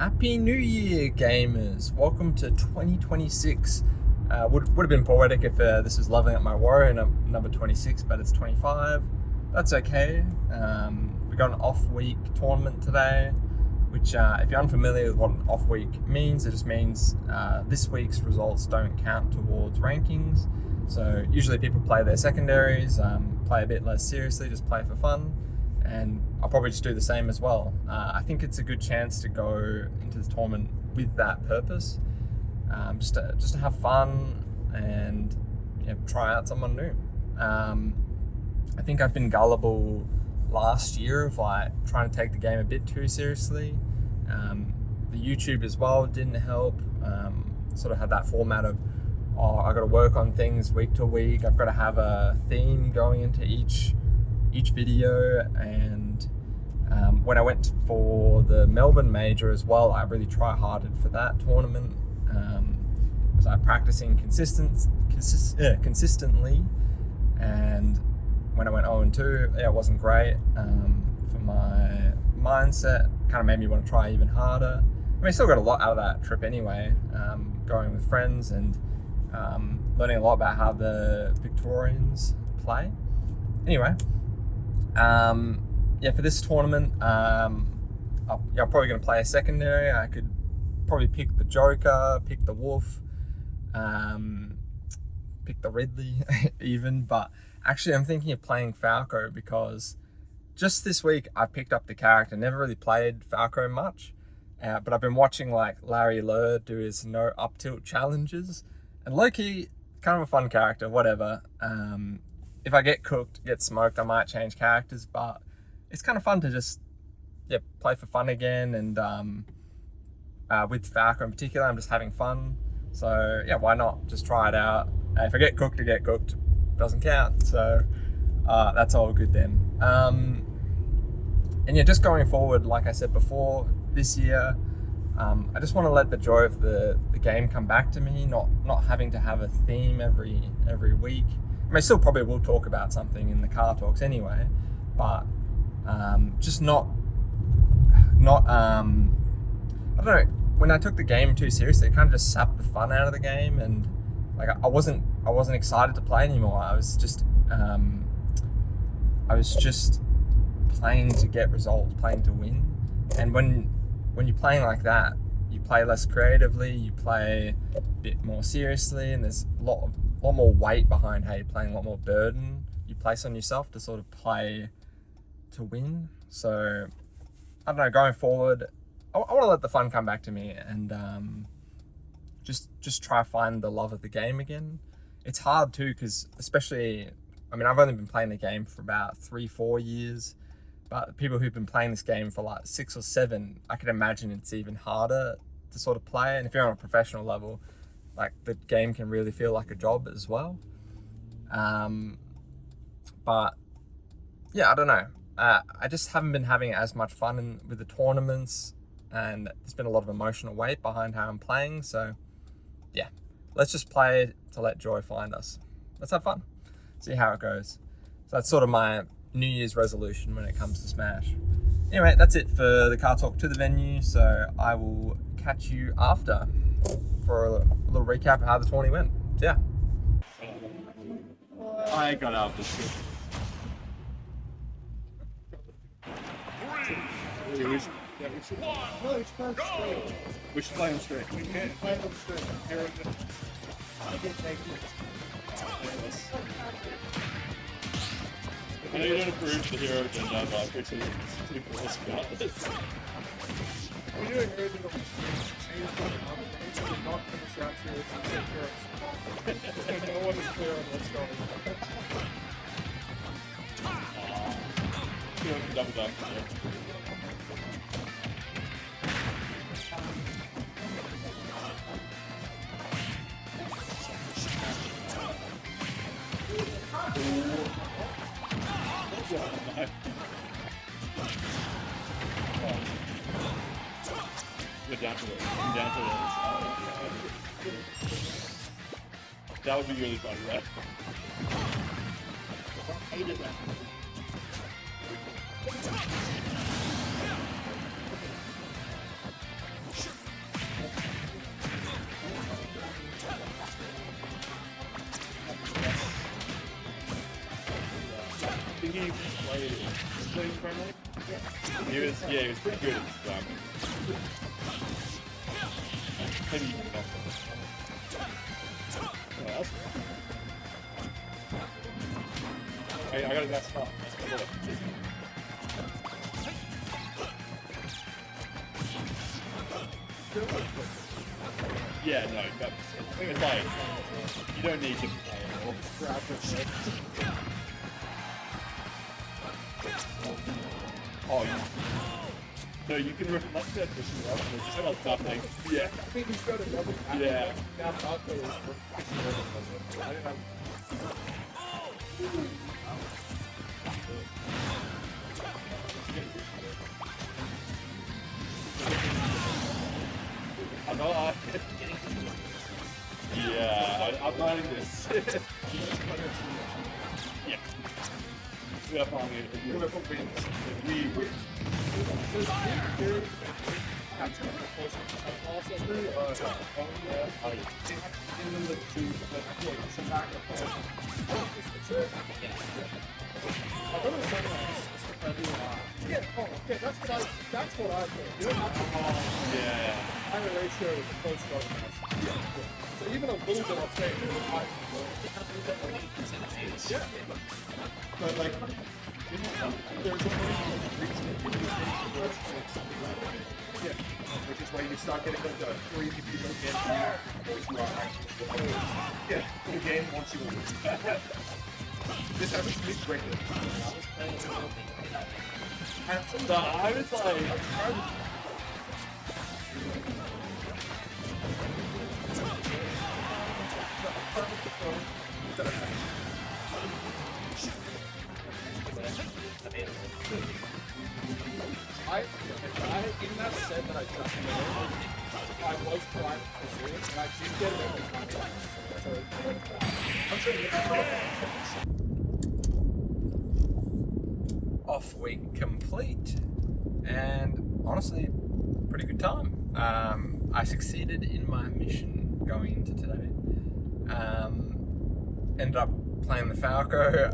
Happy New Year, gamers! Welcome to 2026. Would have been poetic if this was leveling up my Wario number 26, but it's 25. That's okay. We got an off-week tournament today, which if you're unfamiliar with what an off-week means, it just means this week's results don't count towards rankings. So usually people play their secondaries, play a bit less seriously, just play for fun. And I'll probably just do the same as well. I think it's a good chance to go into this tournament with that purpose, just to have fun and try out someone new. I think I've been gullible last year of trying to take the game a bit too seriously. The YouTube as well didn't help. Sort of had that format of, I got to work on things week to week. I've got to have a theme going into each video, and when I went for the Melbourne Major as well, I really try-harded for that tournament. Was I practicing consistently, and when I went 0-2, it wasn't great for my mindset. Kind of made me want to try even harder. I mean, I still got a lot out of that trip anyway, going with friends and learning a lot about how the Victorians play. Anyway, for this tournament, I'm probably going to play a secondary. I could probably pick the Joker, pick the Wolf, pick the Ridley even, but actually I'm thinking of playing Falco because just this week I picked up the character. Never really played Falco much, but I've been watching Larry Lur do his no up tilt challenges, and low-key, kind of a fun character, whatever. If I get cooked, get smoked, I might change characters, but it's kind of fun to just play for fun again. And with Falco in particular, I'm just having fun. So why not just try it out? If I get cooked, I get cooked. Doesn't count. So that's all good then. And just going forward, like I said before, this year, I just want to let the joy of the game come back to me, not having to have a theme every week. I still probably will talk about something in the car talks anyway, but just not I don't know, when I took the game too seriously, it kind of just sapped the fun out of the game, and I wasn't excited to play anymore. I was just playing to get results, playing to win. And when you're playing like that, you play less creatively, you play a bit more seriously, and there's a lot more weight behind how you're playing, a lot more burden you place on yourself to sort of play to win. So I don't know, going forward, I want to let the fun come back to me and just try to find the love of the game again. It's hard too, because especially, I've only been playing the game for about 3-4 years, but people who've been playing this game for 6 or 7, I can imagine it's even harder to sort of play. And if you're on a professional level, the game can really feel like a job as well. But I don't know. I just haven't been having as much fun with the tournaments, and there's been a lot of emotional weight behind how I'm playing. So let's just play to let joy find us. Let's have fun. See how it goes. So that's sort of my New Year's resolution when it comes to Smash. Anyway, that's it for the car talk to the venue. So I will catch you after for a little recap of how the tourney went. So I got out of this shit. We should play them straight. We can't play them straight. I know you don't approve the hero agenda, but I appreciate it's too cool about this. We're doing everything on the screen. We're not going to saturate the no one is clear on what's going on. Double dunk. Get down to it. Come down to it. That would be really fun, right? I hated that. think he played friendly? Yeah. He was pretty good at this maybe even better. Yeah, that's I gotta mess up. Yeah, no, it's like, you don't need to play it all. Oh, no, you can reflect that this is just about nothing. Yeah. I think he's got another pattern. Yeah. Now Falco is I don't know. I'm not. Yeah, I'm learning this. Yeah. We are finding it. We're convinced that we win. That's what I think. Yeah. I'm a ratio of the close broadcast. Yeah. So even a little bit of saying yeah. But like there's yeah, which is why you start getting like the 3 people against you. Yeah, the game wants you to win. This happens to me greatly. So I was like, in that set that I just made, I was trying to pursue it, and I did get it every time. Off week complete, and honestly, pretty good time. I succeeded in my mission going into today. Ended up playing the Falco,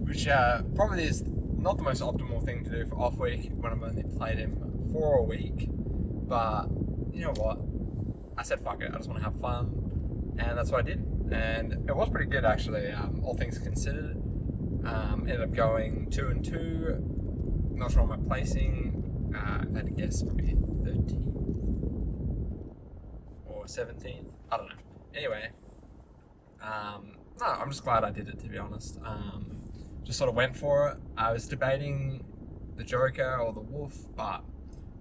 which probably is not the most optimal thing to do for off week when I've only played him for a week. But you know what? I said fuck it. I just want to have fun, and that's what I did. And it was pretty good actually, all things considered. Ended up going 2-2. Not sure on my placing. I had to guess probably 13th or 17th. I don't know. Anyway, no, I'm just glad I did it, to be honest. Just sort of went for it. I was debating the Joker or the Wolf, but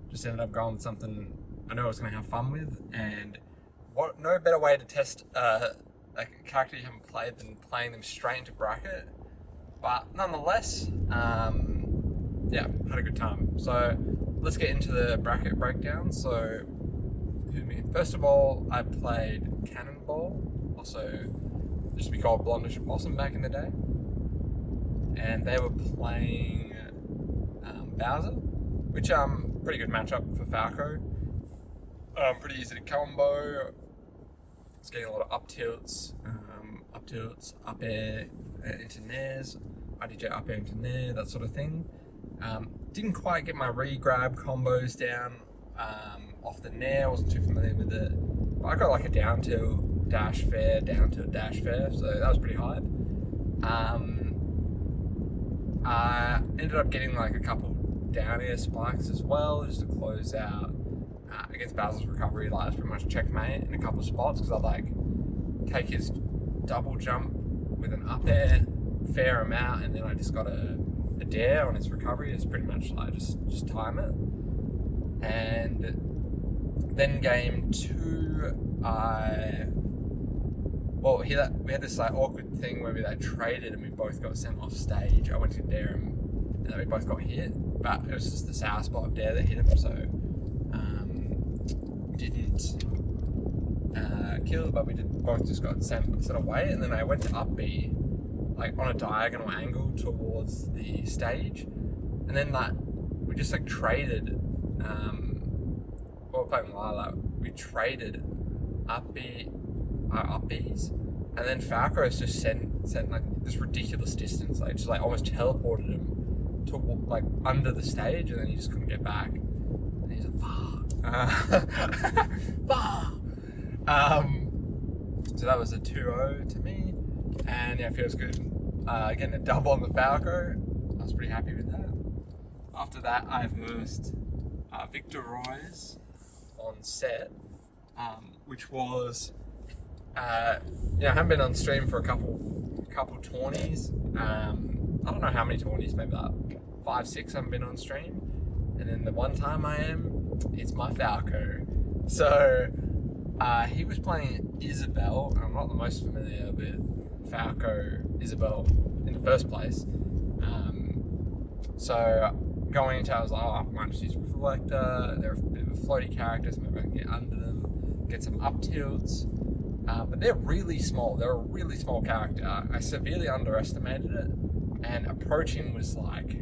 just ended up going with something I know I was going to have fun with. And what no better way to test a character you haven't played than playing them straight into bracket. But nonetheless, yeah, had a good time. So let's get into the bracket breakdown. So, first of all, I played Cannonball, also used to be called Blondish Blossom back in the day. And they were playing Bowser, which pretty good matchup for Falco. Pretty easy to combo. It's getting a lot of up tilts, up air into nairs, IDJ up air into nair, that sort of thing. Didn't quite get my re-grab combos down off the nair, wasn't too familiar with it. But I got like a down tilt, dash fair, down tilt, dash fair, so that was pretty hype. I ended up getting like a couple down air spikes as well, just to close out against Bowser's recovery. Like, it's pretty much checkmate in a couple of spots, because I'd like take his double jump with an up air, fair him out, and then I just got a dare on his recovery. It's pretty much like just time it. And then game 2, we had this like awkward thing where we like traded and we both got sent off stage. I went to dare him and then we both got hit, but it was just the sour spot of dare that hit him, so didn't kill, but we both just got sent away. And then I went to up B, like on a diagonal angle towards the stage, and then like we just like traded. While we're playing Lila, we traded up B's, and then Falco's just sent sent like this ridiculous distance, like just like almost teleported him to like under the stage, and then he just couldn't get back. And he's like, fuck. Fuck. So that was a 2-0 to me, and yeah, it feels good. Getting a double on the Falco, I was pretty happy with that. After that, I versed Victor Roy's on set, which was, I haven't been on stream for a couple tourneys. I don't know how many tourneys, maybe like 5, 6 I haven't been on stream. And then the one time I am, it's my Falco. So he was playing Isabelle, and I'm not the most familiar with Falco Isabelle in the first place. So going into it, I was like, I might just use Reflector. They're a bit of a floaty character, so maybe I can get under them, get some up tilts. But they're really small. They're a really small character. I severely underestimated it, and approaching was like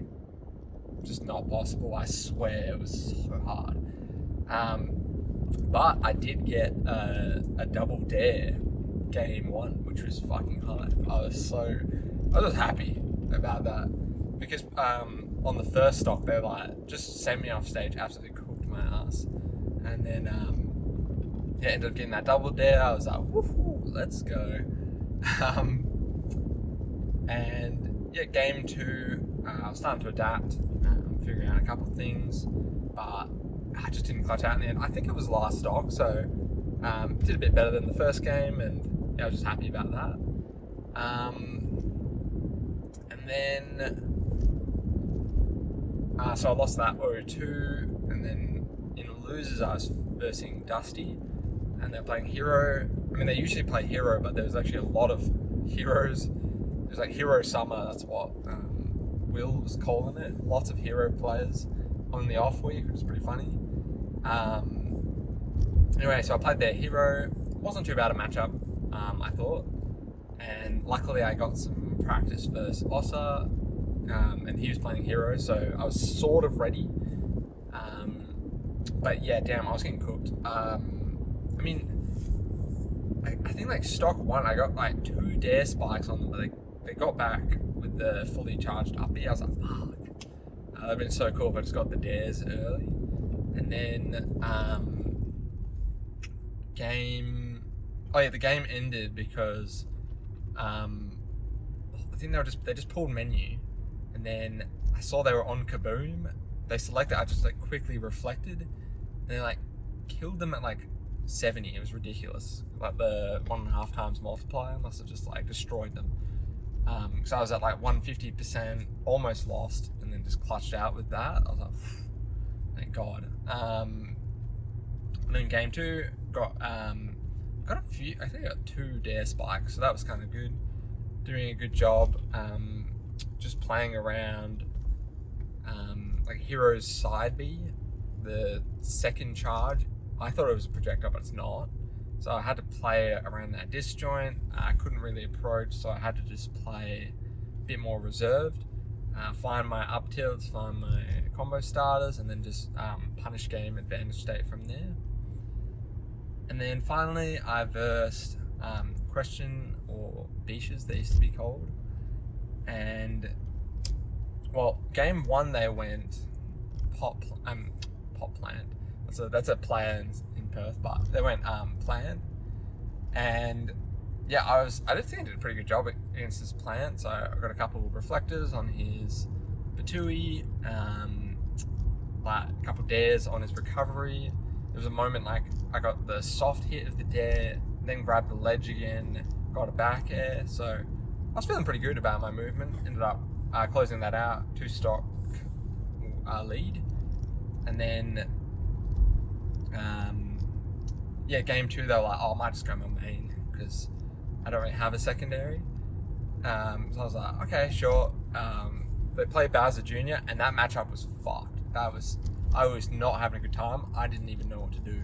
just not possible. I swear it was so hard. But I did get a double dare game 1, which was fucking hard. I was happy about that, because on the first stock they like just sent me off stage, absolutely cooked my ass, and then ended up getting that double dare. I was like, woohoo, let's go. And yeah, game 2, I was starting to adapt, figuring out a couple of things, but I just didn't clutch out in the end. I think it was last stock, so did a bit better than the first game, and yeah, I was just happy about that. And then so I lost that 0-2, and then in losers I was versing Dusty, and they're playing Hero. I mean, they usually play Hero, but there was actually a lot of heroes. It was like Hero Summer, that's what Will was calling it. Lots of hero players on the off week, which was pretty funny. Anyway, so I played their Hero. Wasn't too bad a matchup, I thought. And luckily I got some practice versus Ossa, and he was playing Hero, so I was sort of ready. But yeah, damn, I was getting cooked. I mean, I think like stock 1, I got like 2 dare spikes on them, but they got back with the fully charged uppy. I was like, fuck. That would have been so cool if I just got the dares early. And then the game ended because I think they just pulled menu, and then I saw they were on Kaboom. They selected, I just like quickly reflected, and they like killed them at like 70. It was ridiculous. Like the 1.5 times multiplier must have just like destroyed them. So I was at like 150%, almost lost, and then just clutched out with that. I was like, thank God. And then game 2, got a few, I think I got 2 dare spikes, so that was kind of good. Doing a good job, just playing around like Hero's side B, the second charge. I thought it was a projectile, but it's not. So I had to play around that disjoint. I couldn't really approach, so I had to just play a bit more reserved, find my up tilts, find my combo starters, and then just punish game advantage state from there. And then finally I versed Question or Beaches, they used to be called. And well, game 1 they went Pop Plant. That's a player in Perth, but they went Plant. And yeah, I did think I did a pretty good job against this Plant. So I got a couple of reflectors on his Batui, like a couple dares on his recovery. There was a moment like I got the soft hit of the dare, then grabbed the ledge again, got a back air. So I was feeling pretty good about my movement. Ended up closing that out, 2 stock lead. And then game 2 they were like, I might just go my main because I don't really have a secondary. So I was like, okay, sure. They played Bowser Jr. and that matchup was fucked. I was not having a good time. I didn't even know what to do.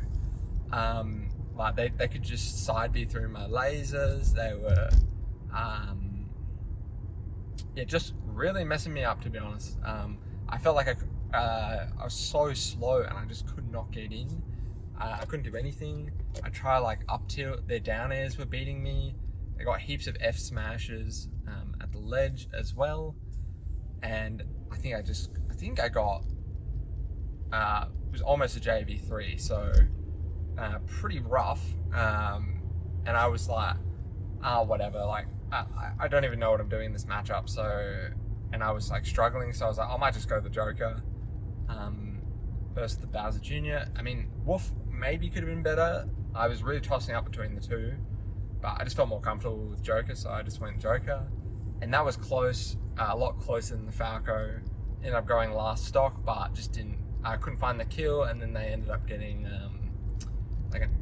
Like they could just side B through my lasers. They were just really messing me up, to be honest. I felt like I was so slow and I just could not get in. I couldn't do anything. I tried like up tilt, their down airs were beating me. I got heaps of F smashes at the ledge as well, and I think I got it was almost a JV3, so pretty rough. And I was like, whatever, like I don't even know what I'm doing in this matchup. So, and I was like struggling, so I was like, I might just go the Joker versus the Bowser Jr. I mean, Wolf maybe could have been better. I was really tossing up between the two, but I just felt more comfortable with Joker, so I just went Joker. And that was close, a lot closer than the Falco. Ended up going last stock, but just I couldn't find the kill, and then they ended up getting,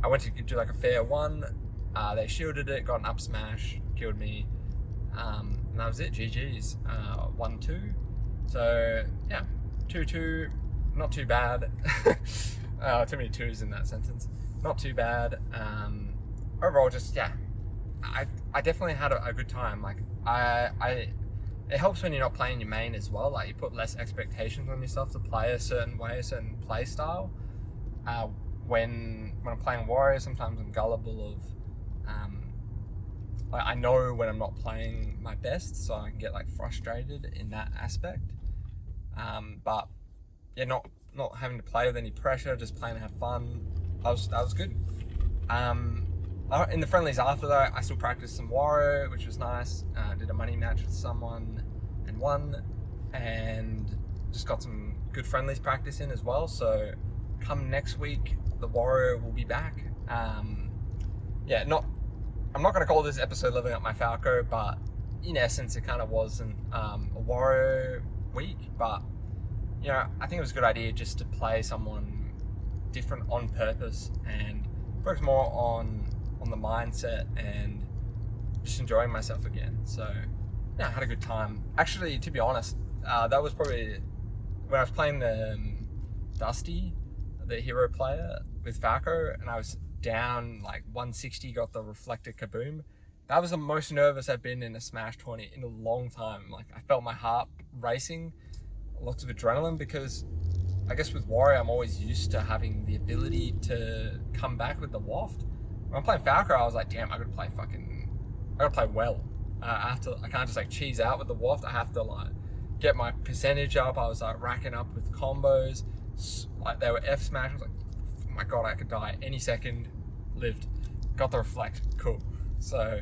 I went to do like a fair one, they shielded it, got an up smash, killed me, and that was it, GG's, 1-2. So, yeah, 2-2, not too bad. Too many twos in that sentence. Not too bad. Overall, just, yeah, I definitely had a good time. Like, it helps when you're not playing your main as well. Like, you put less expectations on yourself to play a certain way, a certain play style. When I'm playing Wario, sometimes I'm gullible of, like, I know when I'm not playing my best, so I can get like frustrated in that aspect. But yeah, not having to play with any pressure, just playing to have fun. That was good. In the friendlies after that, I still practiced some Wario, which was nice. Did a money match with someone and won, and just got some good friendlies practice in as well. So come next week, the Wario will be back. I'm not going to call this episode Living Up My Falco, but in essence, it kind of wasn't a Wario week. But, you know, I think it was a good idea just to play someone different on purpose and focus more on the mindset and just enjoying myself again. So, yeah, I had a good time. Actually, to be honest, that was probably when I was playing the Dusty, the hero player with Falco, and I was down like 160, got the reflected kaboom. That was the most nervous I've been in a Smash tourney in a long time. Like, I felt my heart racing, lots of adrenaline, because I guess with Wario, I'm always used to having the ability to come back with the waft. When I'm playing Falco, I was like, damn, I gotta play well. I can't just like cheese out with the waft. I have to like get my percentage up. I was like racking up with combos. Like, they were F smash. I was like, oh my god, I could die any second. Lived. Got the reflect. Cool. So,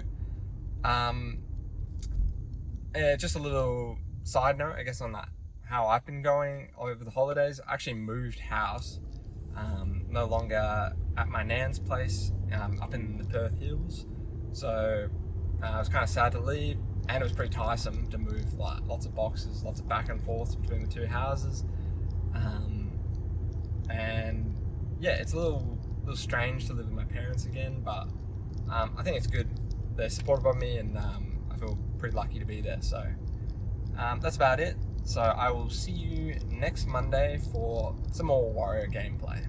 just a little side note, I guess, on that, how I've been going over the holidays. I actually moved house. No longer at my nan's place, up in the Perth Hills. So I was kind of sad to leave, and it was pretty tiresome to move, like lots of boxes, lots of back and forth between the two houses. And yeah, it's a little strange to live with my parents again, but I think it's good. They're supportive of me, and I feel pretty lucky to be there. So that's about it. So I will see you next Monday for some more Wario gameplay.